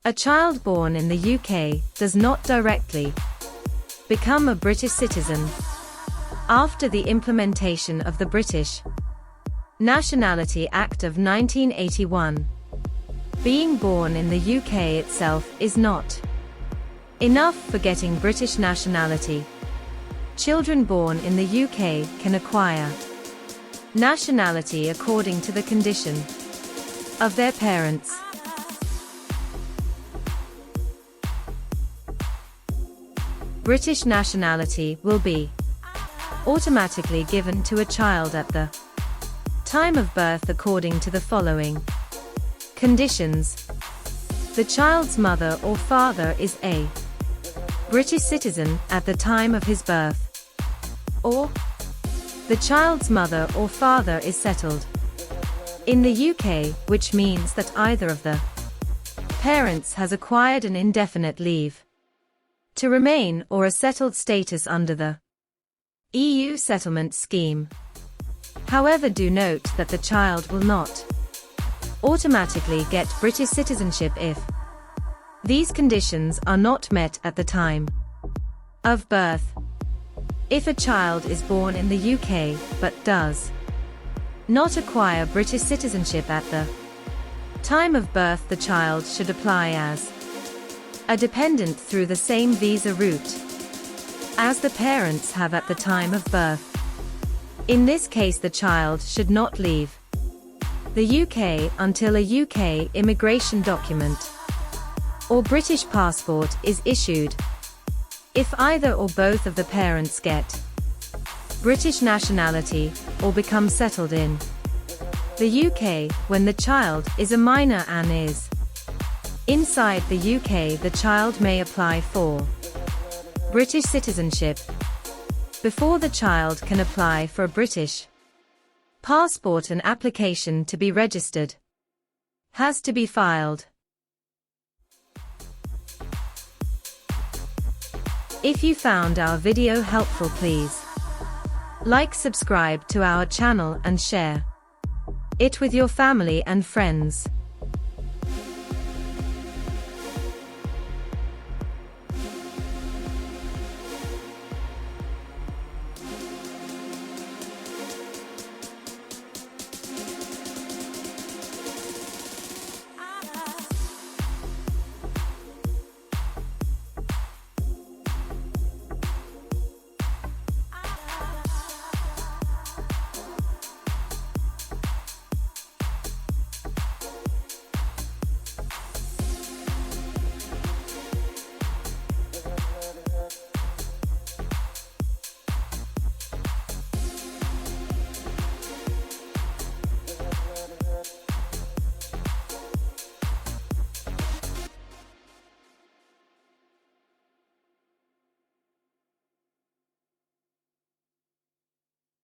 A child born in the UK does not directly become a British citizen after the implementation of the British Nationality Act of 1981. Being born in the UK itself is not enough for getting British nationality. Children born in the UK can acquire nationality according to the condition of their parents. British nationality will be automatically given to a child at the time of birth according to the following conditions. The child's mother or father is a British citizen at the time of his birth, or the child's mother or father is settled in the UK, which means that either of the parents has acquired an indefinite leave to remain or a settled status under the EU settlement scheme. However, do note that the child will not automatically get British citizenship if these conditions are not met at the time of birth. If a child is born in the UK but does not acquire British citizenship at the time of birth, the child should apply as a dependent through the same visa route as the parents have at the time of birth. In this case, the child should not leave the UK until a UK immigration document or British passport is issued. If either or both of the parents get British nationality or become settled in the UK when the child is a minor and is inside the UK, the child may apply for British citizenship. Before the child can apply for a British passport, an application to be registered has to be filed. If you found our video helpful, please like, subscribe to our channel and share it with your family and friends.